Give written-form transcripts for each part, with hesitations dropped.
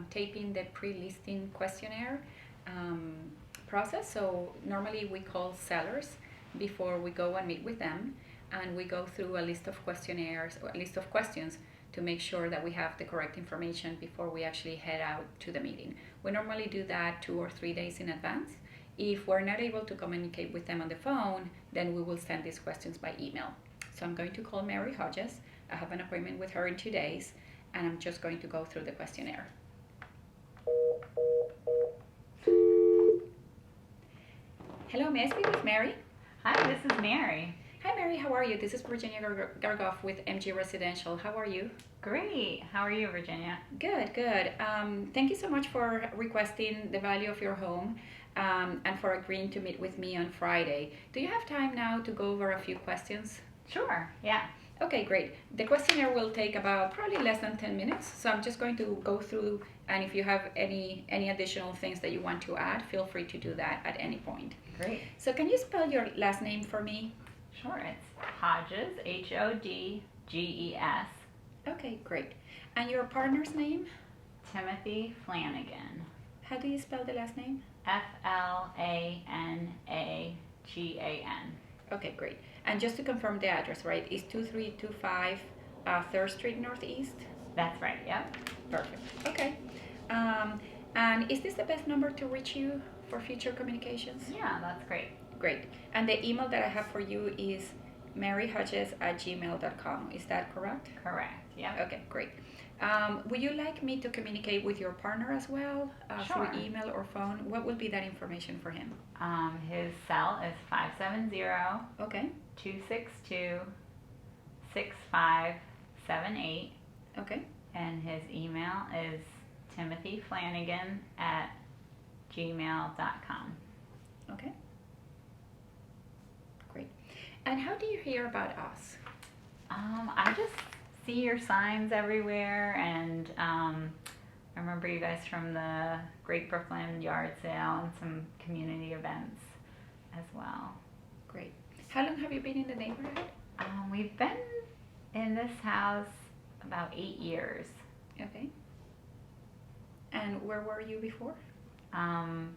taping the pre-listing questionnaire process. So normally we call sellers before we go and meet with them, and we go through a list of questionnaires or a list of questions to make sure that we have the correct information before we actually head out to the meeting. We normally do that 2 or 3 days in advance. If we're not able to communicate with them on the phone, then we will send these questions by email. So I'm going to call Mary Hodges. I have an appointment with her in 2 days, and I'm just going to go through the questionnaire. Hello, may I speak with Mary? Hi, this is Mary. Hi Mary, how are you? This is Virginia Gargoff with MG Residential. How are you? Great. How are you, Virginia? Good, good. Thank you so much for requesting the value of your home and for agreeing to meet with me on Friday. Do you have time now to go over a few questions? Sure, yeah. Okay, great. The questionnaire will take about probably less than 10 minutes. So I'm just going to go through, and if you have any additional things that you want to add, feel free to do that at any point. Great. So can you spell your last name for me? Sure, it's Hodges, Hodges. Okay, great. And your partner's name? Timothy Flanagan. How do you spell the last name? Flanagan. Okay, great. And just to confirm the address, right, is 2325 3rd Street Northeast? That's right, yep. Perfect. Okay. And is this the best number to reach you for future communications? Yeah, that's great. Great. And the email that I have for you is maryhodges@gmail.com. Is that correct? Correct, yep. Okay, great. Would you like me to communicate with your partner as well Sure. through email or phone? What would be that information for him? His cell is 570 Okay. 262 6578, Okay. and his email is timothyflanagan@gmail.com. Okay. Great. And how do you hear about us? I just see your signs everywhere, and I remember you guys from the Great Brooklyn Yard Sale and some community events as well. Great. How long have you been in the neighborhood? We've been in this house about 8 years. Okay. And where were you before?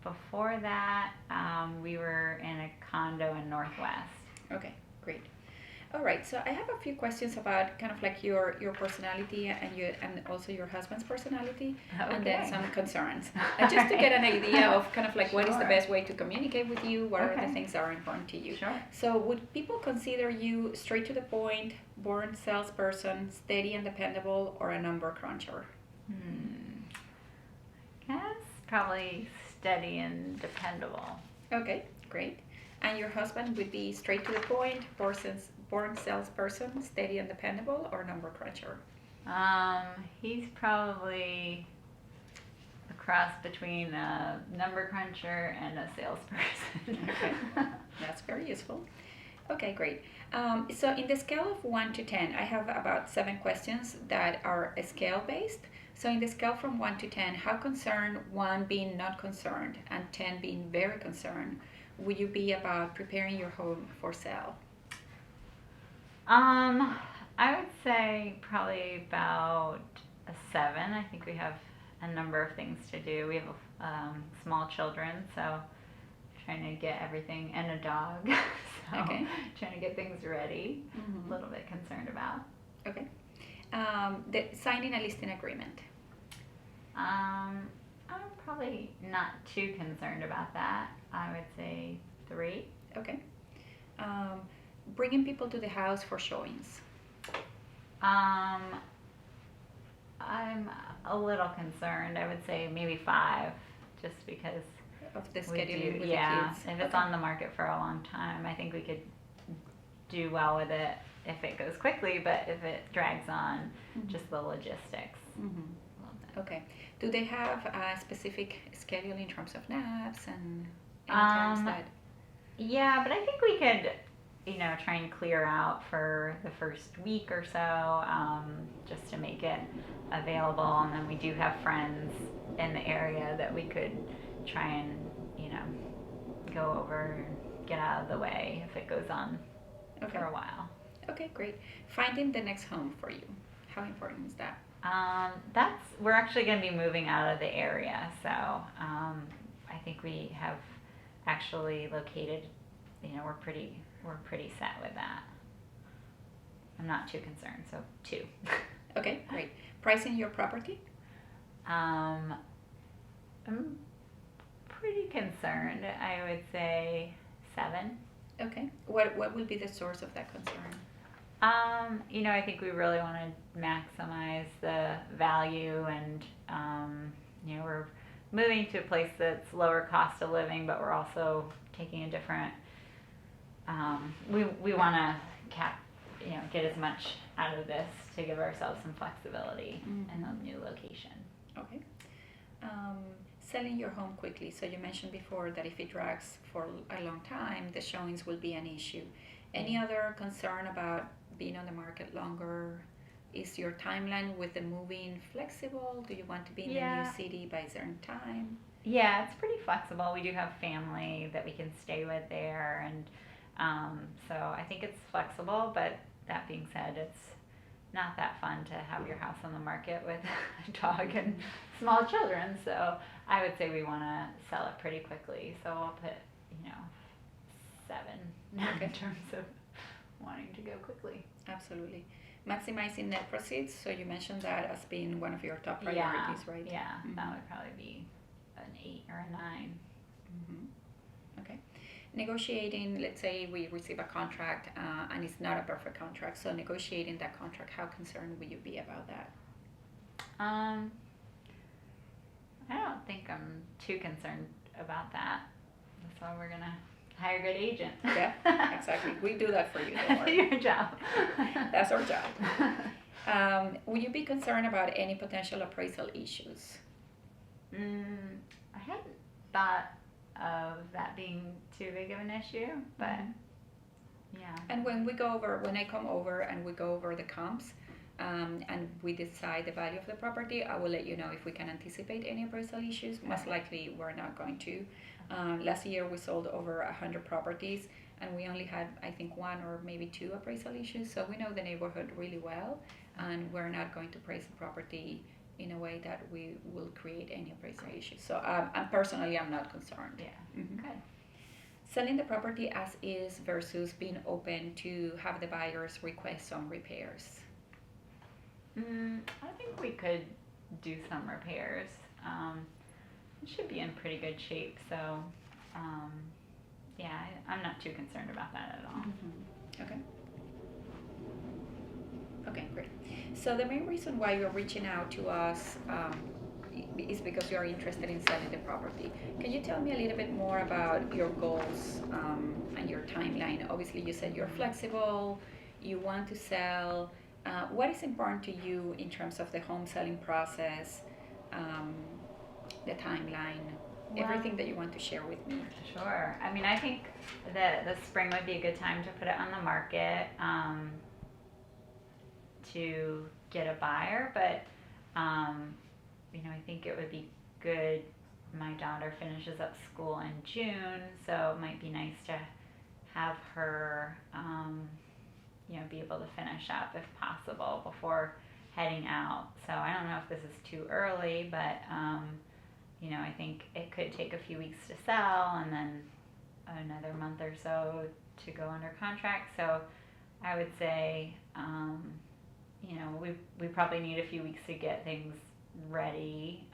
Before that, we were in a condo in Northwest. Okay, great. All right, so I have a few questions about kind of like your personality and also your husband's personality, and then Okay. some concerns. And just to get an idea of kind of like what is the Sure. best way to communicate with you, what are Okay. the things that are important to you. Sure. So would people consider you straight to the point, born salesperson, steady and dependable, or a number cruncher? I guess probably steady and dependable. Okay, great. And your husband would be straight to the point, born salesperson, steady and dependable, or number cruncher? He's probably a cross between a number cruncher and a salesperson. Okay, that's very useful. Okay, great. So in the scale of 1 to 10, I have about 7 questions that are scale based. So in the scale from 1 to 10, how concerned, 1 being not concerned and 10 being very concerned, would you be about preparing your home for sale? I would say probably about a 7. I think we have a number of things to do. We have small children, so trying to get everything, and a dog. So Okay. trying to get things ready. Mhm. A little bit concerned about. Okay. Signing a listing agreement. I'm probably not too concerned about that. I would say 3. Okay. Bringing people to the house for showings. I'm a little concerned. I would say maybe 5, just because Of the we scheduling do. with Yeah, the kids. if it's Okay. on the market for a long time, I think we could do well with it if it goes quickly. But if it drags on, Mhm. just the logistics. Mhm. A little bit. Okay. Do they have a specific schedule in terms of naps and any times that? Yeah, but I think we could, try and clear out for the first week or so, just to make it available. And then we do have friends in the area that we could try and, go over and get out of the way if it goes on Okay. for a while. Okay, great. Finding the next home for you. How important is that? We're actually going to be moving out of the area, so I think we have actually located. We're pretty set with that. I'm not too concerned, so 2. Okay, great. Pricing your property? I'm pretty concerned. I would say 7. Okay. What will be the source of that concern? I think we really want to maximize the value, and we're moving to a place that's lower cost of living, but we're also taking a different. We want to get as much out of this to give ourselves some flexibility in a new location. Okay. Selling your home quickly. So you mentioned before that if it drags for a long time, the showings will be an issue. Any other concern about being on the market longer? Is your timeline with the moving flexible? Do you want to be in a new city by a certain time? Yeah, it's pretty flexible. We do have family that we can stay with there, and so I think it's flexible. But that being said, it's not that fun to have your house on the market with a dog and small children. So I would say we want to sell it pretty quickly. So I'll put 7 in terms of wanting to go quickly. Absolutely. Maximizing net proceeds. So you mentioned that as being one of your top priorities, right? Yeah, that would probably be an 8 or a 9. Okay. Negotiating, let's say we receive a contract and it's not a perfect contract. So negotiating that contract, how concerned will you be about that? I don't think I'm too concerned about that. That's why we're gonna hire a good agent. Yeah, exactly. We do that for you. Don't worry. Your job. That's our job. Will you be concerned about any potential appraisal issues? I hadn't thought of that being too big of an issue, but yeah. And when I come over and we go over the comps, and we decide the value of the property, I will let you know if we can anticipate any appraisal issues. Most likely we're not going to. Last year we sold over 100 properties and we only had, I think, 1 or maybe 2 appraisal issues. So we know the neighborhood really well, and we're not going to price the property in a way that we will create any appraisal issues. So I'm not concerned. Yeah. Good. Selling the property as is versus being open to have the buyers request some repairs. I think we could do some repairs. It should be in pretty good shape, so I'm not too concerned about that at all. Okay. Okay, great. So the main reason why you're reaching out to us is because you're interested in selling the property. Can you tell me a little bit more about your goals and your timeline? Obviously, you said you're flexible, you want to sell. What is important to you in terms of the home selling process, the timeline, everything that you want to share with me? Sure. I mean, I think that the spring would be a good time to put it on the market to get a buyer, but I think it would be good. My daughter finishes up school in June, so it might be nice to have her be able to finish up if possible before heading out. So I don't know if this is too early, but I think it could take a few weeks to sell and then another month or so to go under contract. So I would say we probably need a few weeks to get things ready.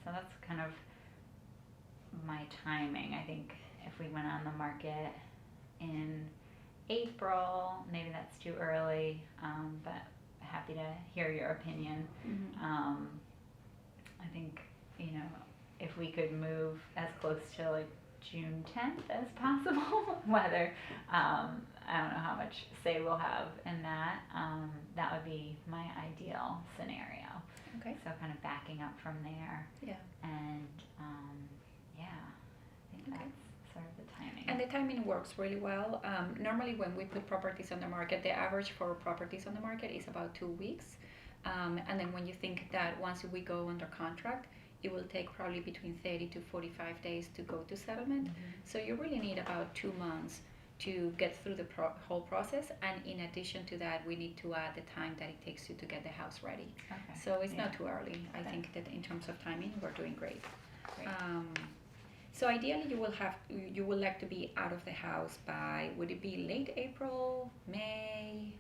So that's kind of my timing. I think if we went on the market in April, maybe that's too early, but happy to hear your opinion. I think, if we could move as close to like June 10th as possible, whether, I don't know how much say we'll have in that, that would be my ideal scenario. Okay. So kind of backing up from there. Yeah. And, I think that's sort of the timing. And the timing works really well. Normally when we put properties on the market, the average for properties on the market is about 2 weeks. And then when you think that once we go under contract, it will take probably between 30 to 45 days to go to settlement. So you really need about 2 months to get through the whole process, and in addition to that, we need to add the time that it takes you to get the house ready. Okay. So it's Yeah. not too early. I Okay. think that in terms of timing, we're doing great. Great. So ideally, you will like to be out of the house by, would it be late April, May?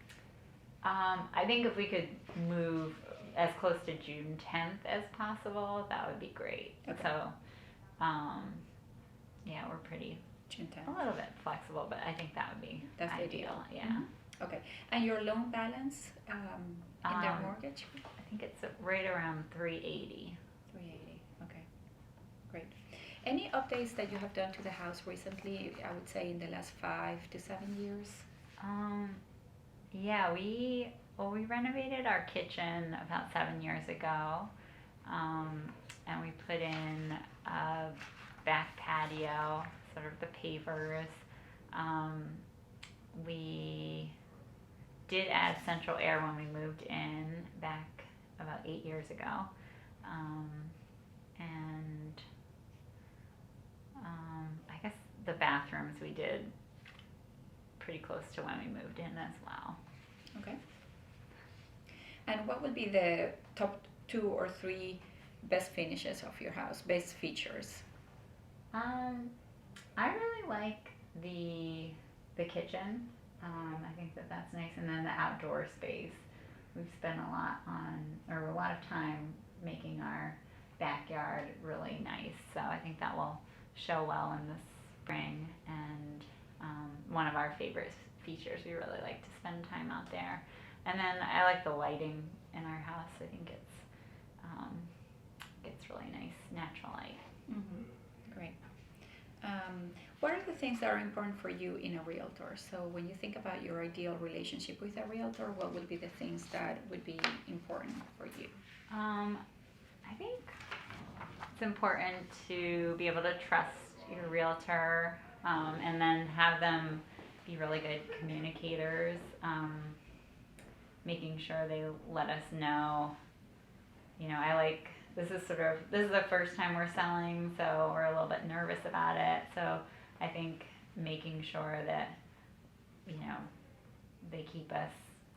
I think if we could move as close to June 10th as possible, that would be great. Okay. So, yeah, we're pretty June a 10th. little bit flexible, but I think that would be That's the ideal. ideal. Yeah. Okay. And your loan balance in their mortgage? I think it's right around 380. 380. Okay. Great. Any updates that you have done to the house recently? I would say in the last 5 to 7 years. Yeah, we renovated our kitchen about 7 years ago, and we put in a back patio, sort of the pavers. We did add central air when we moved in back about 8 years ago, and I guess the bathrooms we did pretty close to when we moved in as well. Okay. And what would be the top 2 or 3 best finishes of your house, best features? I really like the kitchen. I think that's nice, and then the outdoor space. We've spent a lot of time making our backyard really nice. So I think that will show well in the spring, and one of our favorite features. We really like to spend time out there. And then I like the lighting in our house. I think it's really nice, natural light. Mm-hmm. Great. What are the things that are important for you in a realtor? So when you think about your ideal relationship with a realtor, what would be the things that would be important for you? I think it's important to be able to trust your realtor, and then have them be really good communicators, making sure they let us know. This is the first time we're selling, so we're a little bit nervous about it. So I think making sure that, they keep us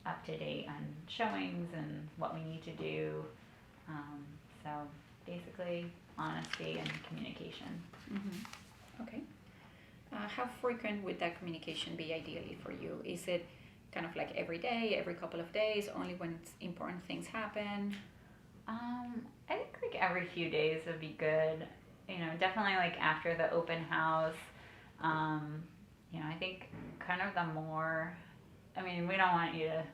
up to date on showings and what we need to do. So basically honesty and communication. Mm-hmm. Okay. How frequent would that communication be ideally for you? Is it kind of like every day, every couple of days, only when important things happen? I think like every few days would be good. Definitely like after the open house. I think kind of the more, we don't want you to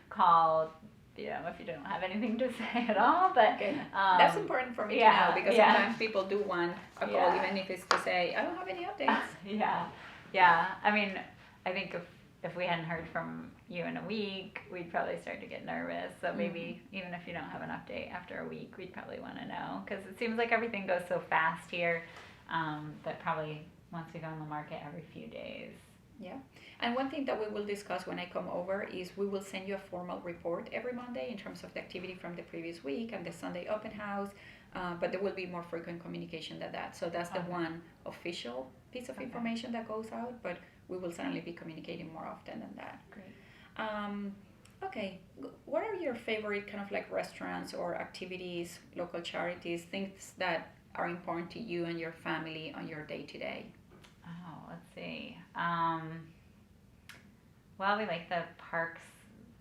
call, if you don't have anything to say at all, but okay. That's important for me to know, because sometimes people do want a call, even if it's to say, I don't have any updates. Yeah. I think if we hadn't heard from you in a week, we'd probably start to get nervous. So maybe even if you don't have an update after a week, we'd probably want to know, because it seems like everything goes so fast here, that probably once we go on the market every few days. Yeah. And one thing that we will discuss when I come over is we will send you a formal report every Monday in terms of the activity from the previous week and the Sunday open house, but there will be more frequent communication than that. So that's the one official piece of information that goes out, but we will certainly be communicating more often than that. Great. Okay. What are your favorite kind of like restaurants or activities, local charities, things that are important to you and your family on your day-to-day? Oh, let's see. Well, we like the parks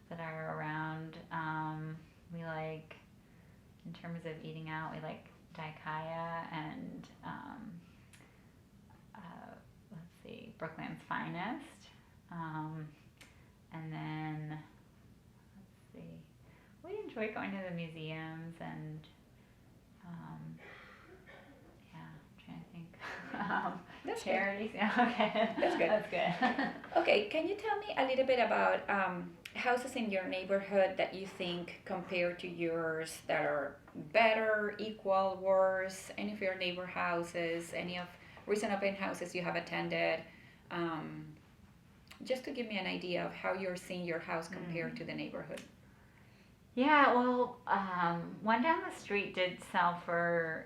that are around. We like, in terms of eating out, we like Daikaya and let's see, Brookland's Finest. And then, let's see, we enjoy going to the museums and, I'm trying to think. That's charities. Yeah, okay. That's good. That's good. Okay, can you tell me a little bit about houses in your neighborhood that you think compared to yours that are better, equal, worse? Any of your neighbor houses, any of recent open houses you have attended? Just to give me an idea of how you're seeing your house compared to the neighborhood. Yeah, well, one down the street did sell for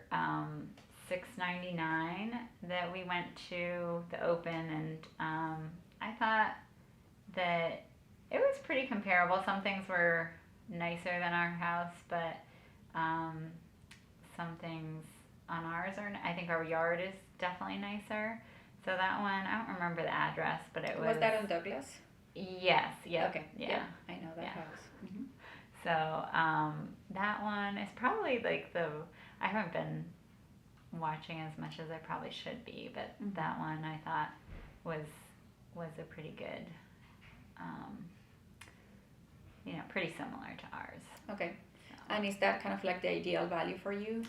$6.99 that we went to the open, and I thought that it was pretty comparable. Some things were nicer than our house, but some things on ours are. I think our yard is definitely nicer. So that one, I don't remember the address, but it was. Was that on Douglas? Yes. Yeah. Okay. Yeah. I know that Yeah. house. Mm-hmm. So that one is probably like I haven't been watching as much as I probably should be, but Mhm. that one I thought was a pretty good, pretty similar to ours. Okay. So. And is that kind of like the ideal value for you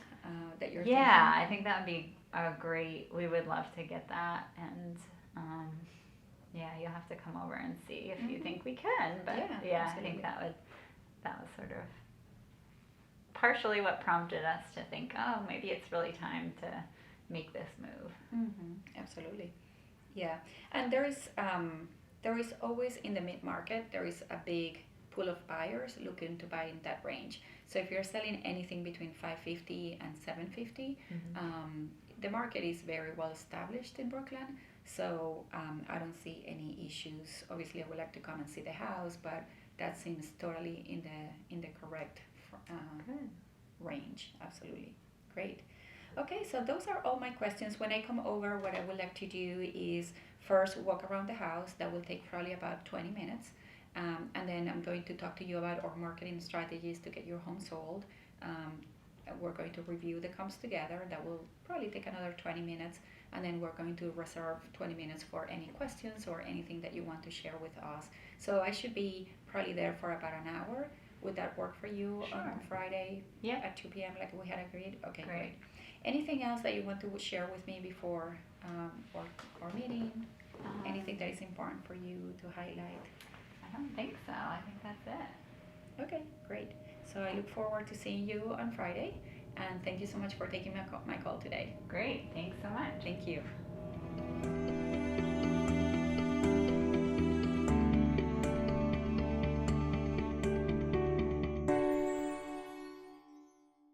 that you're Yeah, thinking? I think that would be a great. We would love to get that, and yeah, you'll have to come over and see if you Mhm. think we can. But Yeah, I think that was sort of partially what prompted us to think, oh, maybe it's really time to make this move. Mm-hmm. Absolutely. Yeah. And there is always in the mid-market, there is a big pool of buyers looking to buy in that range. So if you're selling anything between 550 and 750, the market is very well established in Brooklyn. So I don't see any issues. Obviously, I would like to come and see the house, but that seems totally in the correct Good. range. Absolutely. Great. Okay, so those are all my questions. When I come over, what I would like to do is first walk around the house. That will take probably about 20 minutes. And then I'm going to talk to you about our marketing strategies to get your home sold. We're going to review the comps together. That will probably take another 20 minutes. And then we're going to reserve 20 minutes for any questions or anything that you want to share with us. So I should be probably there for about an hour. Would that work for you Sure. on Friday Yep. at 2 p.m. like we had agreed? Okay, Great. great. Anything else that you want to share with me before our meeting? Anything that is important for you to highlight? I don't think so. I think that's it. Okay, great. So I look forward to seeing you on Friday, and thank you so much for taking my call today. Great. Thanks so much. Thank you.